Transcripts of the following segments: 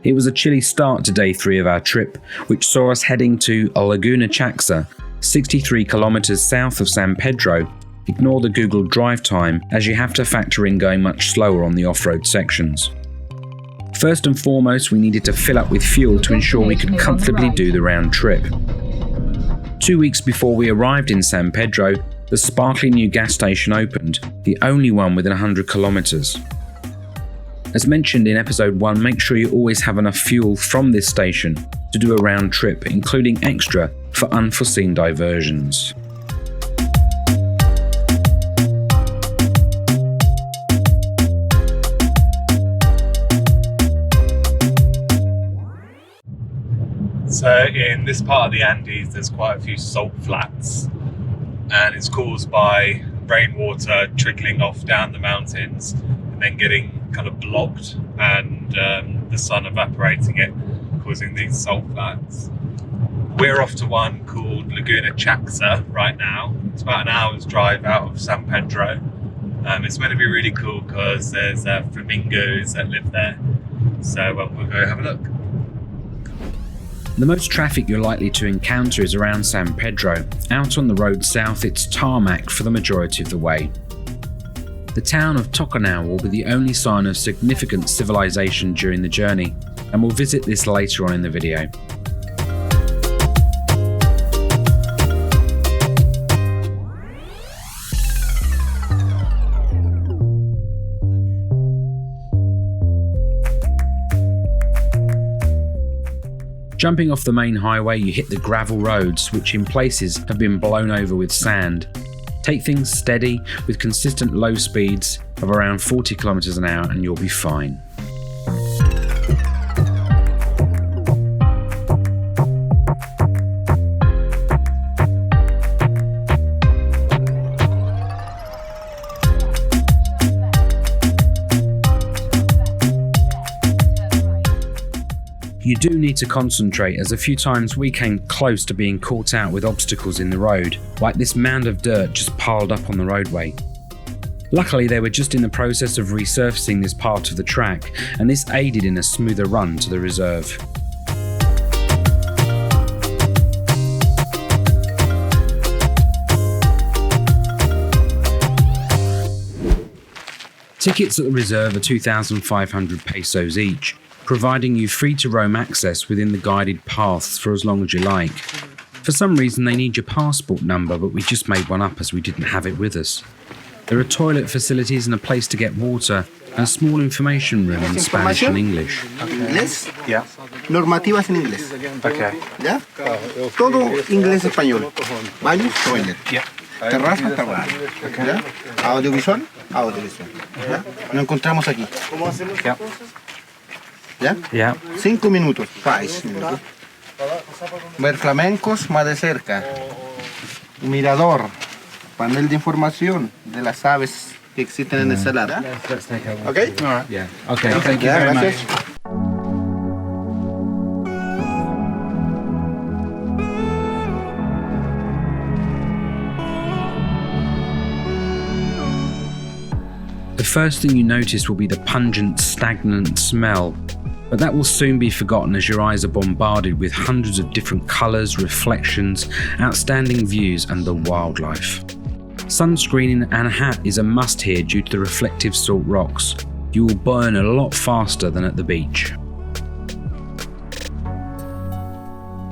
It was a chilly start to day 3 of our trip, which saw us heading to Laguna Chaxa, 63 kilometers south of San Pedro. Ignore the Google drive time, as you have to factor in going much slower on the off-road sections. First and foremost, we needed to fill up with fuel to ensure we could comfortably do the round trip. 2 weeks before we arrived in San Pedro, the sparkling new gas station opened, the only one within 100 kilometers. As mentioned in episode 1, make sure you always have enough fuel from this station to do a round trip, including extra for unforeseen diversions. So in this part of the Andes, there's quite a few salt flats, and it's caused by rainwater trickling off down the mountains and then getting kind of blocked, and the sun evaporating it, causing these salt flats. We're off to one called Laguna Chaxa right now. It's about an hour's drive out of San Pedro. It's meant to be really cool because there's flamingos that live there. So we'll go have a look. The most traffic you're likely to encounter is around San Pedro. Out on the road south, it's tarmac for the majority of the way. The town of Toconao will be the only sign of significant civilization during the journey, and we'll visit this later on in the video. Jumping off the main highway, you hit the gravel roads, which in places have been blown over with sand. Take things steady with consistent low speeds of around 40 kilometers an hour and you'll be fine. You do need to concentrate, as a few times we came close to being caught out with obstacles in the road, like this mound of dirt just piled up on the roadway. Luckily, they were just in the process of resurfacing this part of the track, and this aided in a smoother run to the reserve. Tickets at the reserve are 2,500 pesos each, providing you free-to-roam access within the guided paths for as long as you like. For some reason they need your passport number, but we just made one up as we didn't have it with us. There are toilet facilities and a place to get water, and a small information room in Spanish and English. Inglés, Yeah. normativas en inglés, Okay. ¿ya? Todo inglés-español. Baño, toilet. Yeah. Terraza, terraza. ¿Ya? Audiovisual, audiovisual. ¿Ya? Lo encontramos aquí. Yeah. ¿Ya? Yeah. 5 minutos, 5 minutos. Ver flamencos más de cerca. Mirador, panel de información de las aves que existen en esa área. ¿Ok? All right. Yeah. Okay, thank you Ya, very much. gracias. The first thing you notice will be the pungent, stagnant smell, but that will soon be forgotten as your eyes are bombarded with hundreds of different colours, reflections, outstanding views and the wildlife. Sunscreen and a hat is a must here due to the reflective salt rocks. You will burn a lot faster than at the beach.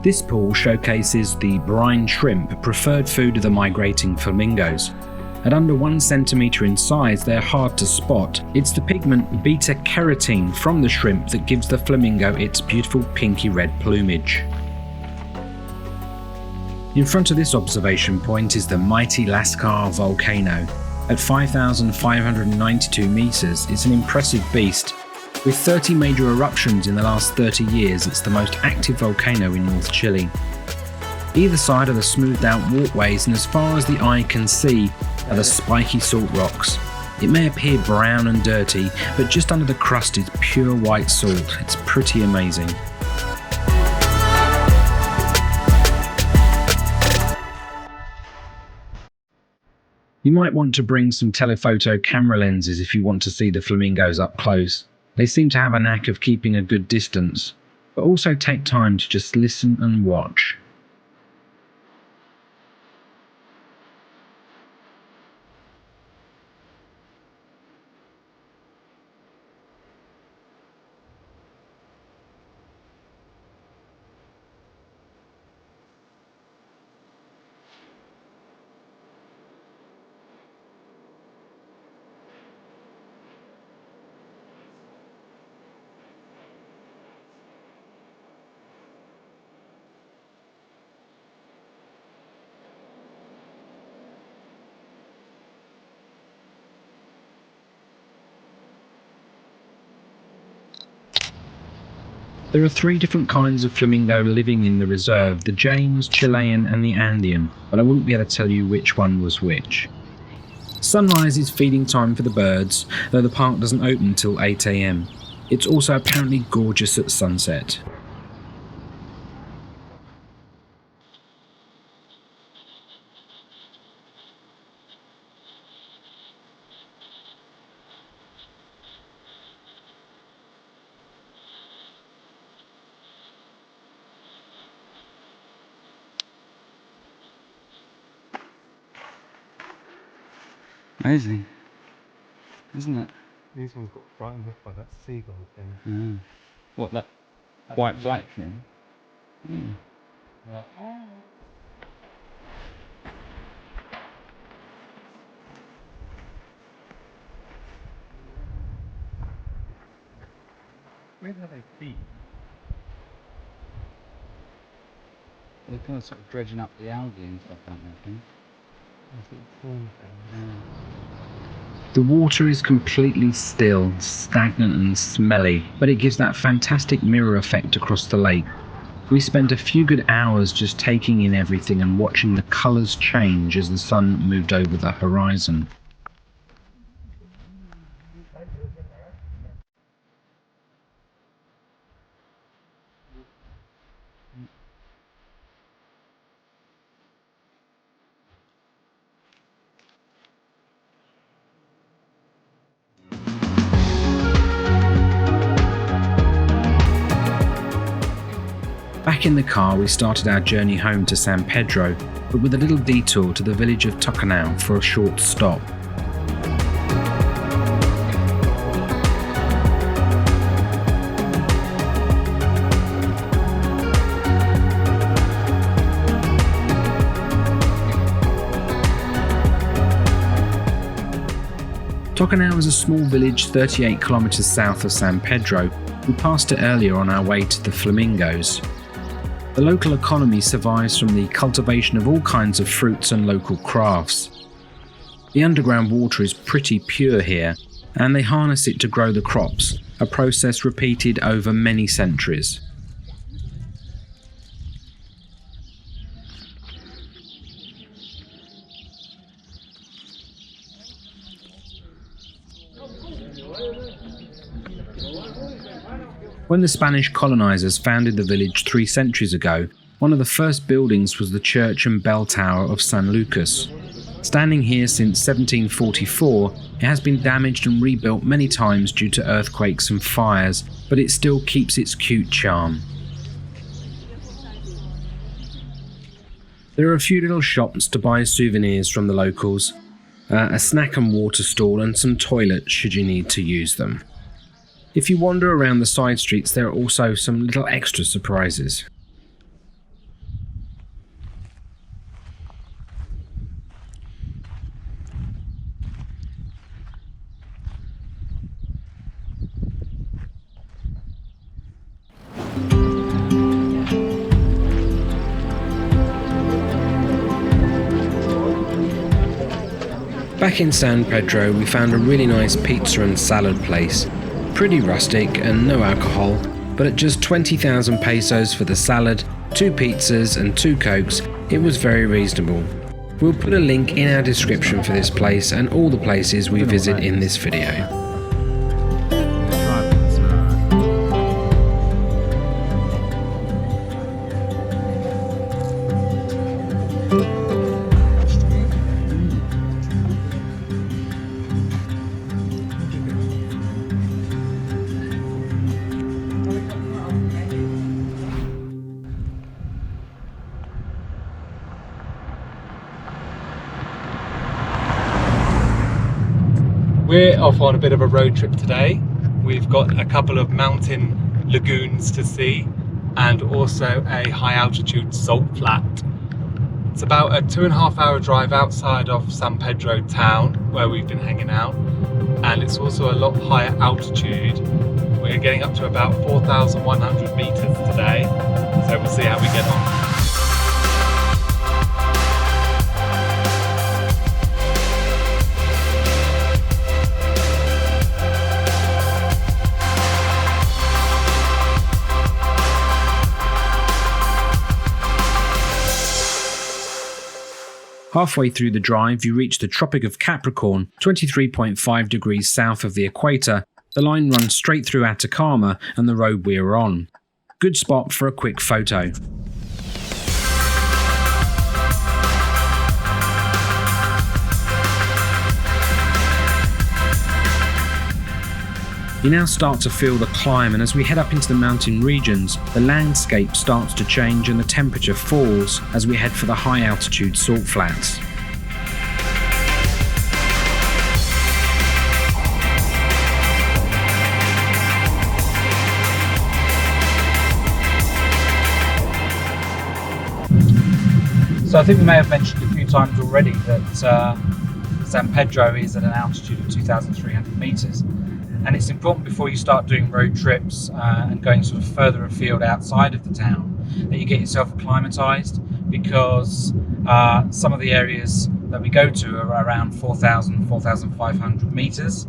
This pool showcases the brine shrimp, a preferred food of the migrating flamingos. At under 1 centimetre in size, they're hard to spot. It's the pigment beta-carotene from the shrimp that gives the flamingo its beautiful pinky red plumage. In front of this observation point is the mighty Lascar volcano. At 5,592 metres, it's an impressive beast. With 30 major eruptions in the last 30 years, it's the most active volcano in North Chile. Either side are the smoothed out walkways, and as far as the eye can see are the spiky salt rocks. It may appear brown and dirty, but just under the crust is pure white salt. It's pretty amazing. You might want to bring some telephoto camera lenses if you want to see the flamingos up close. They seem to have a knack of keeping a good distance, but also take time to just listen and watch. There are 3 different kinds of flamingo living in the reserve, the James, Chilean and the Andean, but I wouldn't be able to tell you which one was which. Sunrise is feeding time for the birds, though the park doesn't open till 8 AM. It's also apparently gorgeous at sunset. Amazing, isn't it? These ones got frightened off by that seagull thing. What, that white black thing? Yeah. Where do they feed? They're kind of sort of dredging up the algae and stuff like that, I think. The water is completely still, stagnant and smelly, but it gives that fantastic mirror effect across the lake. We spent a few good hours just taking in everything and watching the colours change as the sun moved over the horizon. Back in the car, we started our journey home to San Pedro, but with a little detour to the village of Toconao for a short stop. Toconao is a small village 38 kilometers south of San Pedro. We passed it earlier on our way to the flamingos. The local economy survives from the cultivation of all kinds of fruits and local crafts. The underground water is pretty pure here, and they harness it to grow the crops, a process repeated over many centuries. When the Spanish colonizers founded the village 3 centuries ago, one of the first buildings was the church and bell tower of San Lucas. Standing here since 1744, it has been damaged and rebuilt many times due to earthquakes and fires, but it still keeps its cute charm. There are a few little shops to buy souvenirs from the locals, a snack and water stall and some toilets should you need to use them. If you wander around the side streets, there are also some little extra surprises. Back in San Pedro, we found a really nice pizza and salad place. Pretty rustic and no alcohol, but at just 20,000 pesos for the salad, 2 pizzas and 2 cokes, it was very reasonable. We'll put a link in our description for this place and all the places we visit in this video. We're off on a bit of a road trip today. We've got a couple of mountain lagoons to see and also a high altitude salt flat. It's about a 2.5 hour drive outside of San Pedro town where we've been hanging out, and it's also a lot higher altitude. We're getting up to about 4,100 meters today, so we'll see how we get on. Halfway through the drive, you reach the Tropic of Capricorn, 23.5 degrees south of the equator. The line runs straight through Atacama and the road we are on. Good spot for a quick photo. You now start to feel the climb, and as we head up into the mountain regions, the landscape starts to change and the temperature falls as we head for the high altitude salt flats. So I think we may have mentioned a few times already that San Pedro is at an altitude of 2,300 meters. And it's important before you start doing road trips and going sort of further afield outside of the town that you get yourself acclimatized, because some of the areas that we go to are around 4,000, 4,500 meters.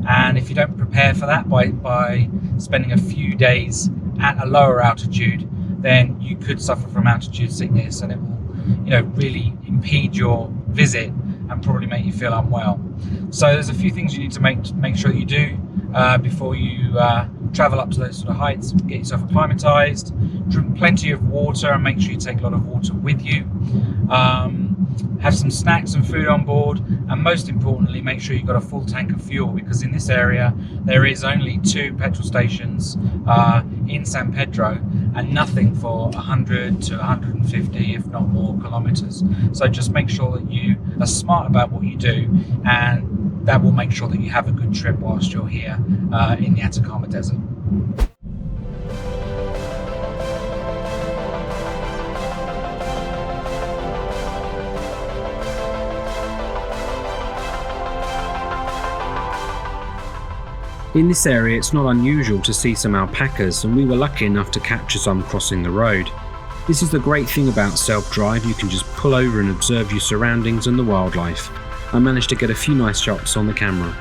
And if you don't prepare for that by spending a few days at a lower altitude, then you could suffer from altitude sickness, and it will, really impede your visit and probably make you feel unwell. So there's a few things you need to make sure that you do before you travel up to those sort of heights. Get yourself acclimatized, drink plenty of water, and make sure you take a lot of water with you. Have some snacks and food on board, and most importantly, make sure you've got a full tank of fuel, because in this area there is only 2 petrol stations in San Pedro, and nothing for 100 to 150, if not more, kilometers. So just make sure that you are smart about what you do, and that will make sure that you have a good trip whilst you're here in the Atacama Desert. In this area, it's not unusual to see some alpacas, and we were lucky enough to capture some crossing the road. This is the great thing about self-drive, you can just pull over and observe your surroundings and the wildlife. I managed to get a few nice shots on the camera.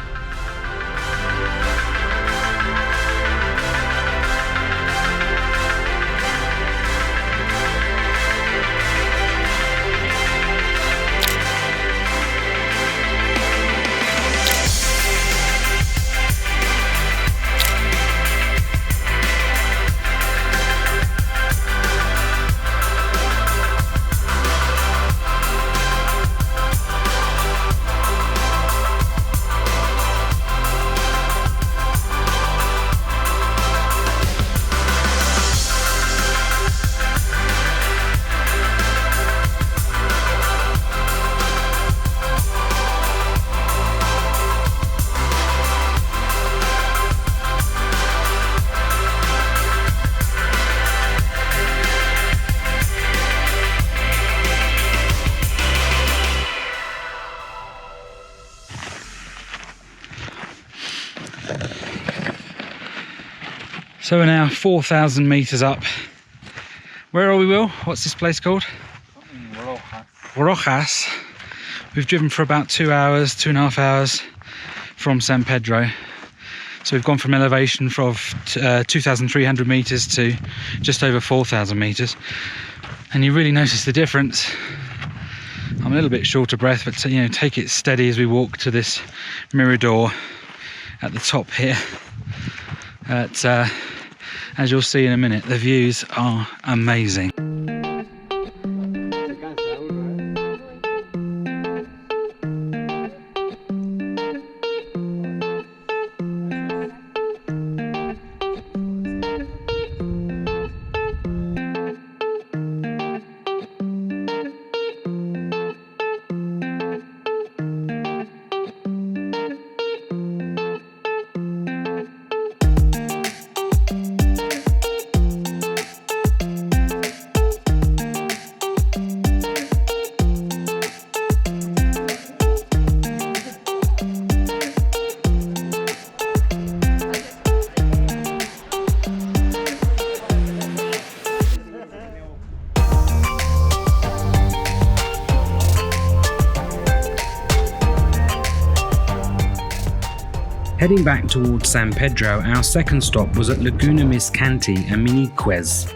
So we're now 4,000 meters up. Where are we, Will? What's this place called? Rojas. We've driven for about 2 hours, 2.5 hours from San Pedro. So we've gone from elevation of 2,300 meters to just over 4,000 meters. And you really notice the difference. I'm a little bit short of breath, but take it steady as we walk to this mirador at the top here. As you'll see in a minute, the views are amazing. Heading back towards San Pedro, our second stop was at Laguna Miscanti and Miñiques.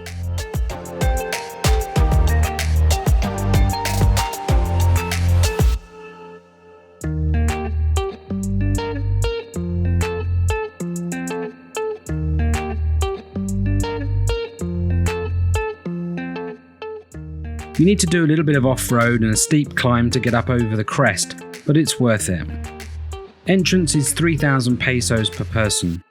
You need to do a little bit of off-road and a steep climb to get up over the crest, but it's worth it. Entrance is 3,000 pesos per person.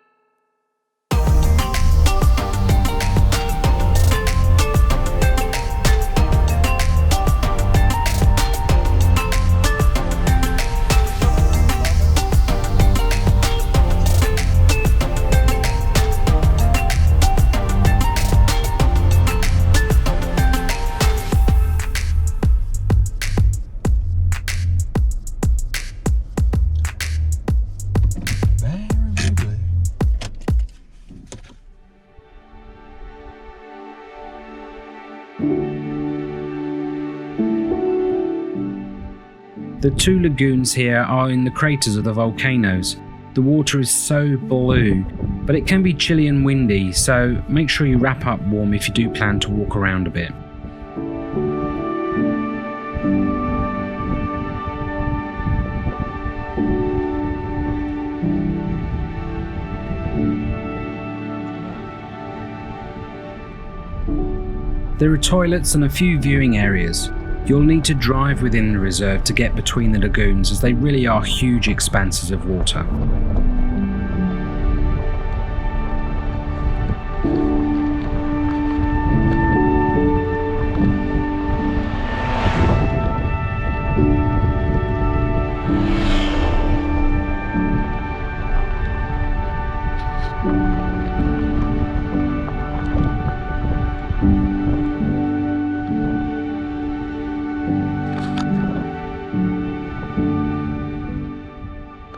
The two lagoons here are in the craters of the volcanoes. The water is so blue, but it can be chilly and windy, so make sure you wrap up warm if you do plan to walk around a bit. There are toilets and a few viewing areas. You'll need to drive within the reserve to get between the lagoons, as they really are huge expanses of water.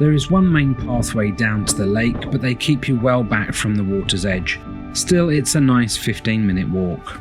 There is one main pathway down to the lake, but they keep you well back from the water's edge. Still, it's a nice 15-minute walk.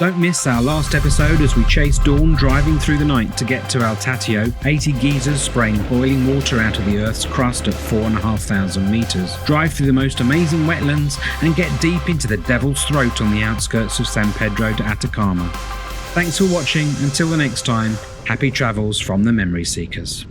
Don't miss our last episode as we chase Dawn driving through the night to get to El Tatio, 80 geysers spraying boiling water out of the Earth's crust at 4,500 meters, drive through the most amazing wetlands, and get deep into the Devil's Throat on the outskirts of San Pedro de Atacama. Thanks for watching. Until the next time, happy travels from the Memory Seekers.